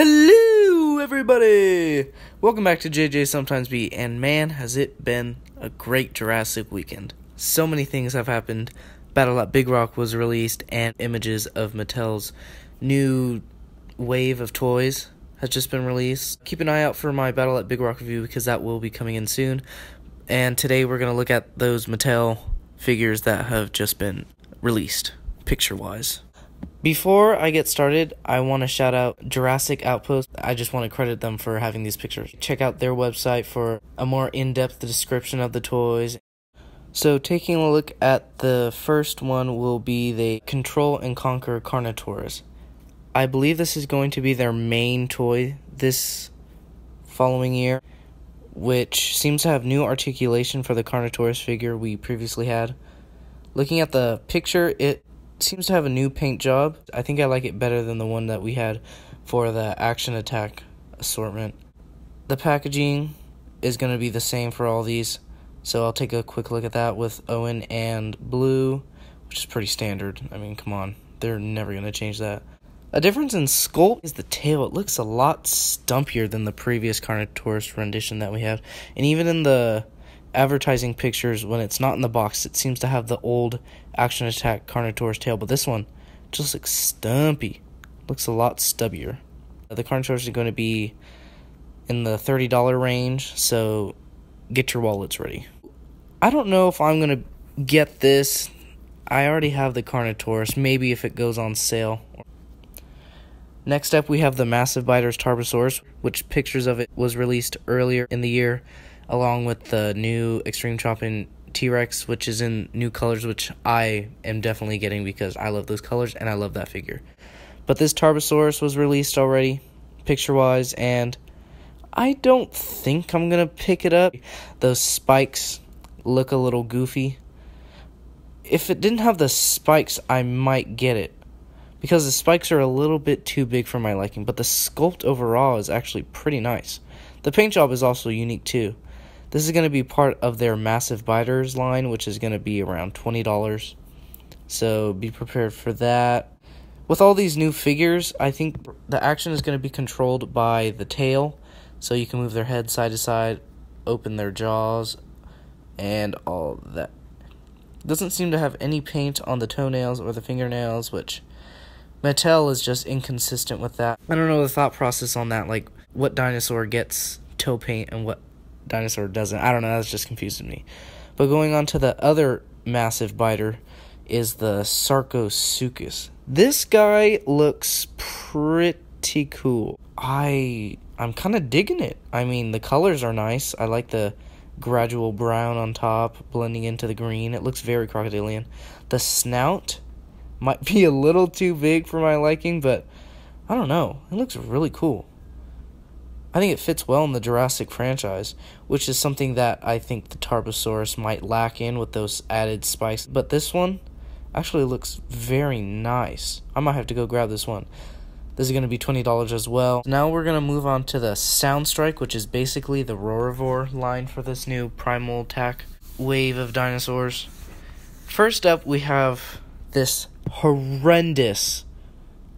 Hello, everybody! Welcome back to JJ Sometimes Be, and man, has it been a great Jurassic weekend. So many things have happened. Battle at Big Rock was released, and images of Mattel's new wave of toys has just been released. Keep an eye out for my Battle at Big Rock review, because that will be coming in soon. And today we're going to look at those Mattel figures that have just been released, picture-wise. Before I get started, I want to shout out Jurassic Outpost. I just want to credit them for having these pictures. Check out their website for a more in-depth description of the toys. So taking a look at the first one will be the Control and Conquer Carnotaurus. I believe this is going to be their main toy this following year, which seems to have new articulation for the Carnotaurus figure we previously had. Looking at the picture, it seems to have a new paint job. I think I like it better than the one that we had for the Action Attack assortment. The packaging is going to be the same for all these, so I'll take a quick look at that with Owen and blue, which is pretty standard. I mean, come on, they're never going to change that. A difference in sculpt is the tail. It looks a lot stumpier than the previous Carnotaurus rendition that we had, and even in the advertising pictures, when it's not in the box, it seems to have the old Action Attack Carnotaurus tail, but this one just looks stumpy. Looks a lot stubbier. The Carnotaurus are going to be in the $30 range, so get your wallets ready. I don't know if I'm going to get this. I already have the Carnotaurus, maybe if it goes on sale. Next up, we have the Massive Biters Tarbosaurus, which pictures of it was released earlier in the year, along with the new Extreme Chopping T-Rex, which is in new colors, which I am definitely getting because I love those colors and I love that figure. But this Tarbosaurus was released already, picture-wise, and I don't think I'm going to pick it up. Those spikes look a little goofy. If it didn't have the spikes, I might get it, because the spikes are a little bit too big for my liking, but the sculpt overall is actually pretty nice. The paint job is also unique too. This is going to be part of their Massive Biters line, which is going to be around $20. So be prepared for that. With all these new figures, I think the action is going to be controlled by the tail. So you can move their head side to side, open their jaws, and all that. Doesn't seem to have any paint on the toenails or the fingernails, which Mattel is just inconsistent with that. I don't know the thought process on that, like what dinosaur gets toe paint and what dinosaur doesn't. I don't know, that's just confusing me. But going on to the other massive biter is the Sarcosoukous. This guy looks pretty cool. I'm kind of digging it. I mean, the colors are nice. I like the gradual brown on top blending into the green. It looks very crocodilian. The snout might be a little too big for my liking, but I don't know. It looks really cool. I think it fits well in the Jurassic franchise, which is something that I think the Tarbosaurus might lack in with those added spikes. But this one actually looks very nice. I might have to go grab this one. This is going to be $20 as well. Now we're going to move on to the Soundstrike, which is basically the Roarivore line for this new Primal attack wave of dinosaurs. First up, we have this horrendous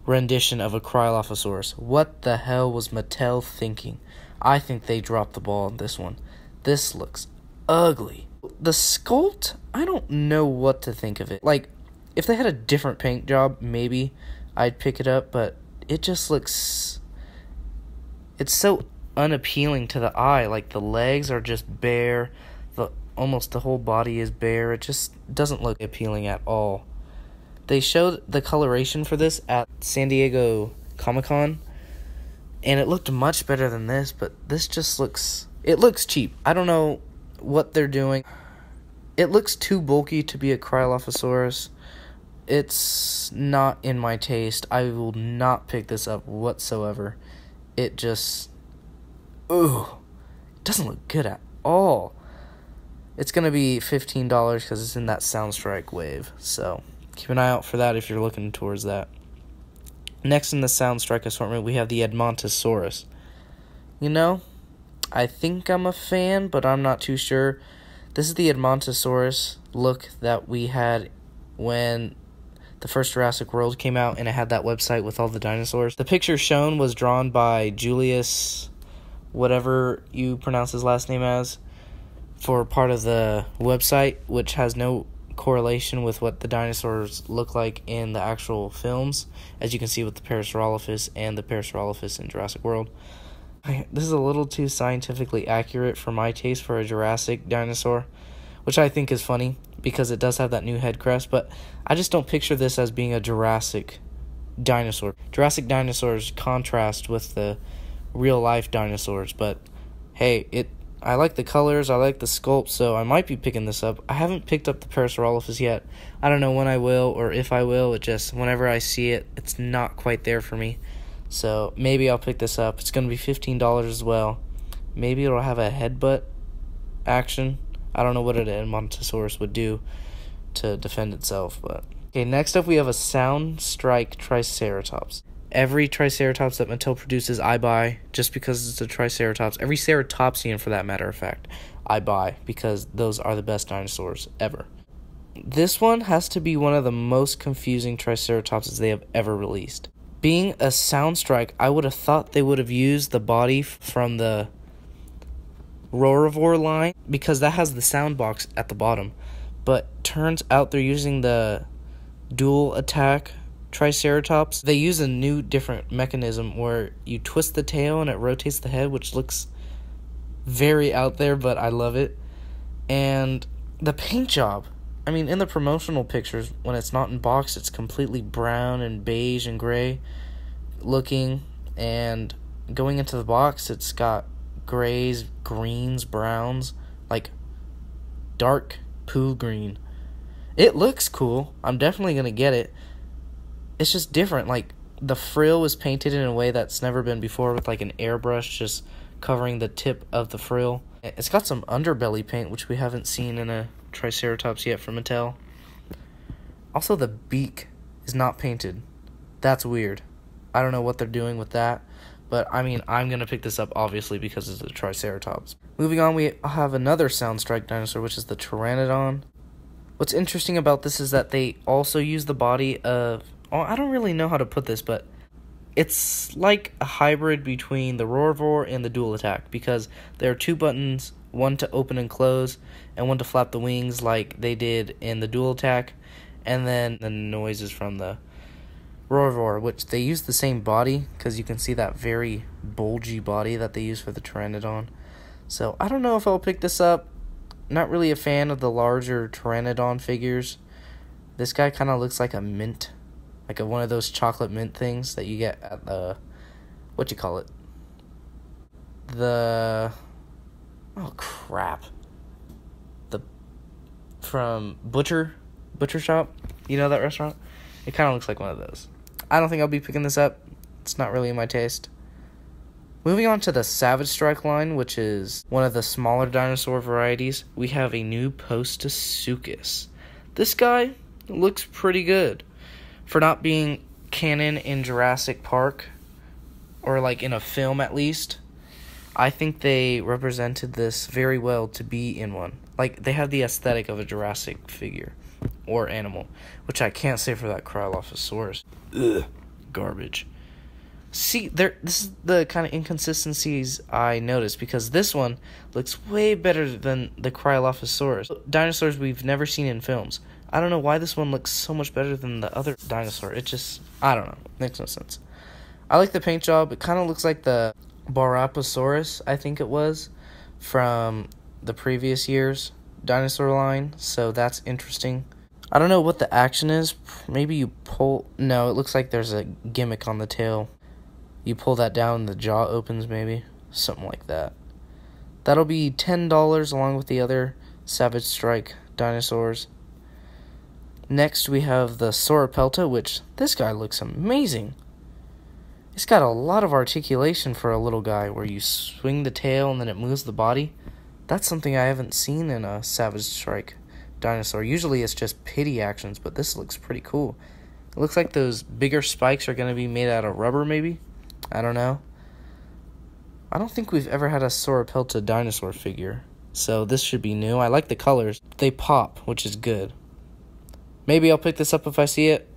rendition of a Cryolophosaurus. What the hell was Mattel thinking? I think they dropped the ball on this one. This looks ugly. The sculpt, I don't know what to think of it. Like, if they had a different paint job, maybe I'd pick it up, but it just looks, it's so unappealing to the eye. Like, the legs are just bare, almost the whole body is bare. It just doesn't look appealing at all. They showed the coloration for this at San Diego Comic-Con, and it looked much better than this, but this just looks, it looks cheap. I don't know what they're doing. It looks too bulky to be a Cryolophosaurus. It's not in my taste. I will not pick this up whatsoever. It just, it doesn't look good at all. It's going to be $15 because it's in that Soundstrike wave, so keep an eye out for that if you're looking towards that. Next in the Soundstrike assortment, we have the Edmontosaurus. You know, I think I'm a fan, but I'm not too sure. This is the Edmontosaurus look that we had when the first Jurassic World came out, and it had that website with all the dinosaurs. The picture shown was drawn by Julius, whatever you pronounce his last name as, for part of the website, which has no correlation with what the dinosaurs look like in the actual films, as you can see with the Parasaurolophus and the Parasaurolophus in Jurassic World. This is a little too scientifically accurate for my taste for a Jurassic dinosaur, which I think is funny because it does have that new head crest, but I just don't picture this as being a Jurassic dinosaur. Jurassic dinosaurs contrast with the real-life dinosaurs, but hey, I like the colors, I like the sculpt, so I might be picking this up. I haven't picked up the Parasaurolophus yet. I don't know when I will or if I will. It just, whenever I see it, it's not quite there for me. So maybe I'll pick this up. It's going to be $15 as well. Maybe it'll have a headbutt action. I don't know what an Edmontosaurus would do to defend itself, but okay, next up we have a Sound Strike Triceratops. Every Triceratops that Mattel produces, I buy, just because it's a Triceratops. Every Ceratopsian, for that matter of fact, I buy, because those are the best dinosaurs ever. This one has to be one of the most confusing Triceratopses they have ever released. Being a Sound Strike, I would have thought they would have used the body from the Roarivore line, because that has the sound box at the bottom. But turns out they're using the dual attack Triceratops. They use a new different mechanism where you twist the tail and it rotates the head, which looks very out there, but I love it. And the paint job, I mean, in the promotional pictures, when it's not in box, it's completely brown and beige and gray looking, and going into the box, it's got grays, greens, browns, like dark poo green. It looks cool. I'm definitely gonna get it. It's just different. Like, the frill was painted in a way that's never been before, with like an airbrush just covering the tip of the frill. It's got some underbelly paint, which we haven't seen in a Triceratops yet from Mattel. Also, the beak is not painted. That's weird. I don't know what they're doing with that, but I mean, I'm gonna pick this up obviously because it's a Triceratops. Moving on, we have another Sound Strike dinosaur, which is the Pteranodon. What's interesting about this is that they also use the body of, I don't really know how to put this, but it's like a hybrid between the Roarivore and the dual attack, because there are two buttons, one to open and close, and one to flap the wings like they did in the dual attack, and then the noises from the Roarivore, which they use the same body, because you can see that very bulgy body that they use for the Pteranodon. So I don't know if I'll pick this up. Not really a fan of the larger Pteranodon figures. This guy kind of looks like a mint, like one of those chocolate mint things that you get at the, what you call it? Oh crap. From Butcher Shop. You know that restaurant? It kind of looks like one of those. I don't think I'll be picking this up. It's not really in my taste. Moving on to the Savage Strike line, which is one of the smaller dinosaur varieties, we have a new Sarcosoukous. This guy looks pretty good for not being canon in Jurassic Park, or like in a film at least. I think they represented this very well to be in one. Like, they have the aesthetic of a Jurassic figure or animal, which I can't say for that Cryolophosaurus. Ugh, garbage. See, this is the kind of inconsistencies I noticed, because this one looks way better than the Cryolophosaurus. Dinosaurs we've never seen in films. I don't know why this one looks so much better than the other dinosaur. It just, I don't know. Makes no sense. I like the paint job. It kind of looks like the Barapasaurus, I think it was, from the previous year's dinosaur line. So that's interesting. I don't know what the action is. Maybe you pull... No, it looks like there's a gimmick on the tail. You pull that down and the jaw opens, maybe. Something like that. That'll be $10 along with the other Savage Strike dinosaurs. Next, we have the Sauropelta, which this guy looks amazing. It's got a lot of articulation for a little guy, where you swing the tail and then it moves the body. That's something I haven't seen in a Savage Strike dinosaur. Usually it's just pity actions, but this looks pretty cool. It looks like those bigger spikes are going to be made out of rubber, maybe? I don't know. I don't think we've ever had a Sauropelta dinosaur figure, so this should be new. I like the colors. They pop, which is good. Maybe I'll pick this up if I see it.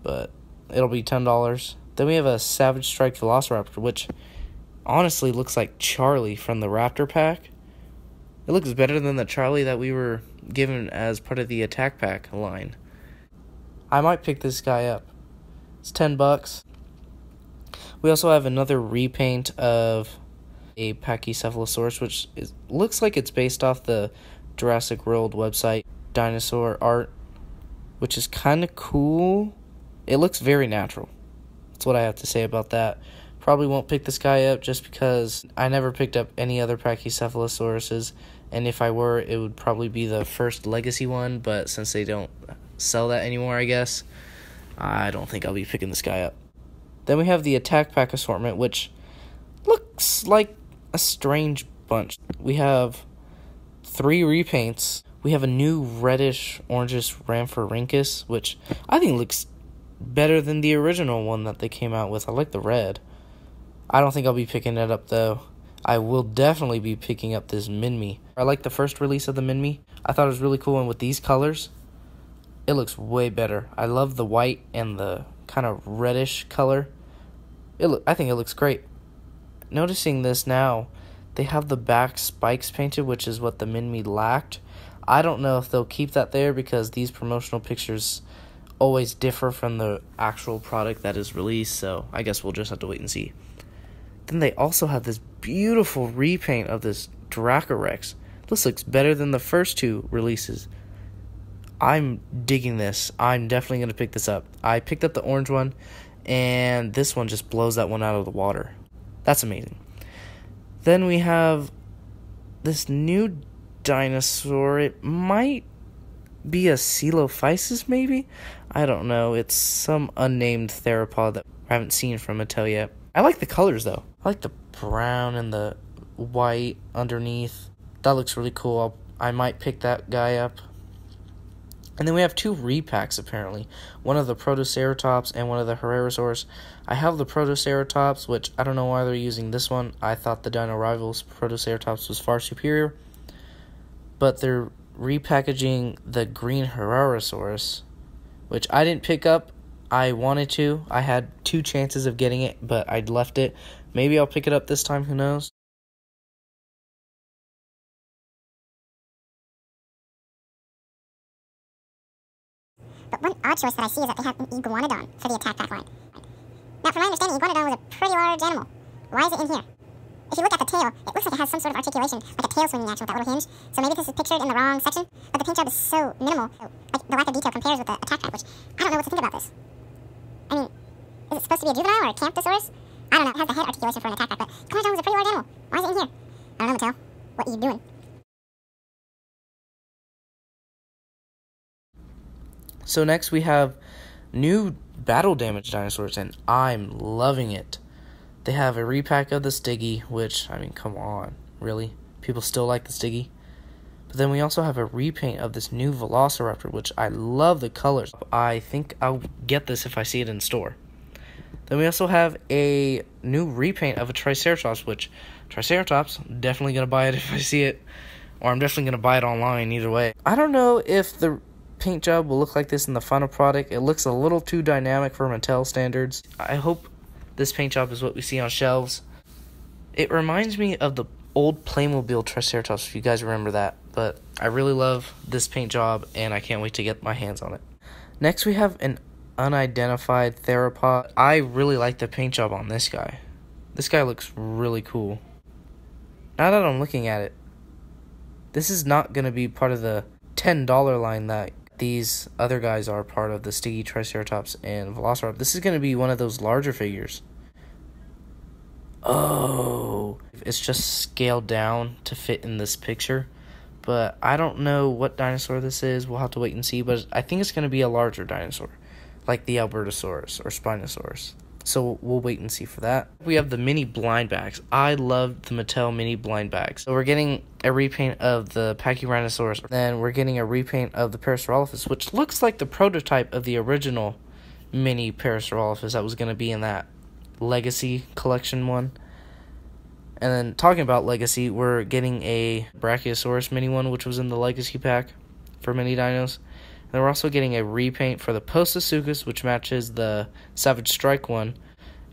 but it'll be $10. Then we have a Savage Strike Velociraptor, which honestly looks like Charlie from the Raptor pack. It looks better than the Charlie that we were given as part of the Attack Pack line. I might pick this guy up. It's $10. We also have another repaint of a Pachycephalosaurus, which looks like it's based off the Jurassic World website dinosaur art, which is kind of cool. It looks very natural. That's what I have to say about that. Probably won't pick this guy up just because I never picked up any other Pachycephalosauruses, and if I were, it would probably be the first legacy one, but since they don't sell that anymore, I guess, I don't think I'll be picking this guy up. Then we have the Attack Pack Assortment, which looks like a strange bunch. We have 3 repaints. We have a new reddish orangish Rhamphorhynchus, which I think looks better than the original one that they came out with. I like the red. I don't think I'll be picking it up though. I will definitely be picking up this Minmi. I like the first release of the Minmi. I thought it was really cool, and with these colors, it looks way better. I love the white and the kind of reddish color. I think it looks great. Noticing this now, they have the back spikes painted, which is what the Minmi lacked. I don't know if they'll keep that there because these promotional pictures always differ from the actual product that is released, so I guess we'll just have to wait and see. Then they also have this beautiful repaint of this Dino Rex. This looks better than the first 2 releases. I'm digging this. I'm definitely going to pick this up. I picked up the orange one, and this one just blows that one out of the water. That's amazing. Then we have this new dinosaur. It might be a Coelophysis, maybe? I don't know. It's some unnamed theropod that I haven't seen from Mattel yet. I like the colors, though. I like the brown and the white underneath. That looks really cool. I might pick that guy up. And then we have 2 repacks, apparently. One of the Protoceratops and one of the Herrerasaurus. I have the Protoceratops, which I don't know why they're using this one. I thought the Dino Rivals Protoceratops was far superior. But they're repackaging the green Herrerasaurus, which I didn't pick up. I wanted to. I had 2 chances of getting it, but I'd left it. Maybe I'll pick it up this time, who knows? But one odd choice that I see is that they have an Iguanodon for the Attack Pack line. Now, from my understanding, Iguanodon was a pretty large animal. Why is it in here? If you look at the tail, it looks like it has some sort of articulation, like a tail swinging action with that little hinge. So maybe this is pictured in the wrong section, but the paint job is so minimal. Like, the lack of detail compares with the Attack Pack, which I don't know what to think about this. I mean, is it supposed to be a juvenile or a Camptosaurus? I don't know. It has the head articulation for an Attack Pack, but Iguanodon was a pretty large animal. Why is it in here? I don't know, Mattel. What are you doing? So next we have new battle damage dinosaurs, and I'm loving it. They have a repack of the Stiggy, which, I mean, come on, really? People still like the Stiggy? But then we also have a repaint of this new Velociraptor, which I love the colors. I think I'll get this if I see it in store. Then we also have a new repaint of a Triceratops, which, Triceratops, definitely going to buy it if I see it. Or I'm definitely going to buy it online, either way. I don't know if the paint job will look like this in the final product. It looks a little too dynamic for Mattel standards. I hope this paint job is what we see on shelves. It reminds me of the old Playmobil Triceratops, if you guys remember that. But I really love this paint job, and I can't wait to get my hands on it. Next, we have an unidentified Theropod. I really like the paint job on this guy. This guy looks really cool. Now that I'm looking at it, this is not going to be part of the $10 line that these other guys are part of, the Stiggy, Triceratops, and Velociraptor. This is going to be one of those larger figures. Oh, it's just scaled down to fit in this picture. But I don't know what dinosaur this is. We'll have to wait and see. But I think it's going to be a larger dinosaur, like the Albertosaurus or Spinosaurus. So we'll wait and see for that. We have the Miniblind Bags. I love the Mattel Miniblind Bags. So we're getting a repaint of the Pachyrhinosaurus. Then we're getting a repaint of the Parasaurolophus, which looks like the prototype of the original mini Parasaurolophus that was going to be in that Legacy collection one. And then talking about Legacy, we're getting a Brachiosaurus mini one, which was in the Legacy pack for mini dinos. Then we're also getting a repaint for the Asuka, which matches the Savage Strike one.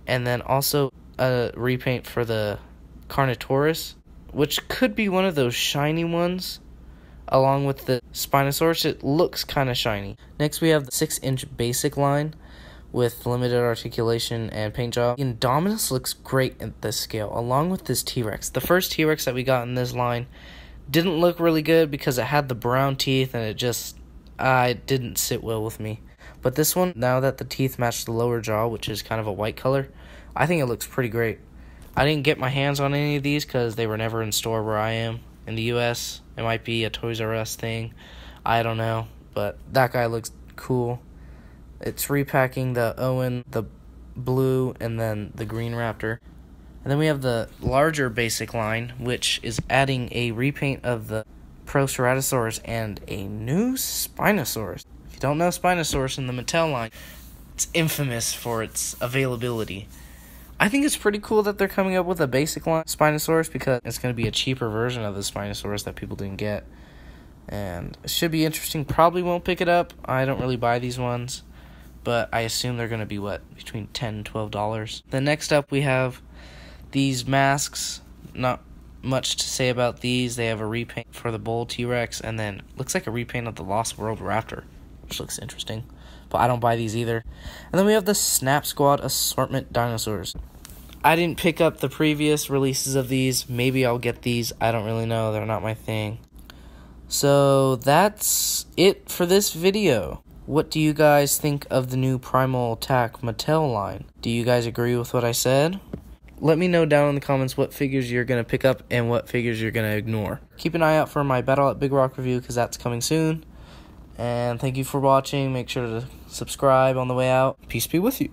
And then also a repaint for the Carnotaurus, which could be one of those shiny ones. Along with the Spinosaurus, it looks kind of shiny. Next we have the 6-inch basic line with limited articulation and paint job. Indominus looks great at this scale, along with this T-Rex. The first T-Rex that we got in this line didn't look really good because it had the brown teeth and it didn't sit well with me. But this one, now that the teeth match the lower jaw, which is kind of a white color, I think it looks pretty great. I didn't get my hands on any of these because they were never in store where I am. In the US, it might be a Toys R Us thing. I don't know, but that guy looks cool. It's repacking the Owen, the blue, and then the green raptor. And then we have the larger basic line, which is adding a repaint of the Ceratosaurus and a new Spinosaurus. If you don't know Spinosaurus in the Mattel line, it's infamous for its availability. I think it's pretty cool that they're coming up with a basic line Spinosaurus because it's going to be a cheaper version of the Spinosaurus that people didn't get. And it should be interesting. Probably won't pick it up. I don't really buy these ones, but I assume they're going to be, between $10 and $12. Then next up we have these masks. Not much to say about these. They have a repaint for the Bull T-Rex, and then looks like a repaint of the Lost World Raptor, which looks interesting. But I don't buy these either. And then we have the Snap Squad Assortment Dinosaurs. I didn't pick up the previous releases of these. Maybe I'll get these. I don't really know. They're not my thing. So that's it for this video. What do you guys think of the new Primal Attack Mattel line? Do you guys agree with what I said? Let me know down in the comments what figures you're going to pick up and what figures you're going to ignore. Keep an eye out for my Battle at Big Rock review because that's coming soon. And thank you for watching. Make sure to subscribe on the way out. Peace be with you.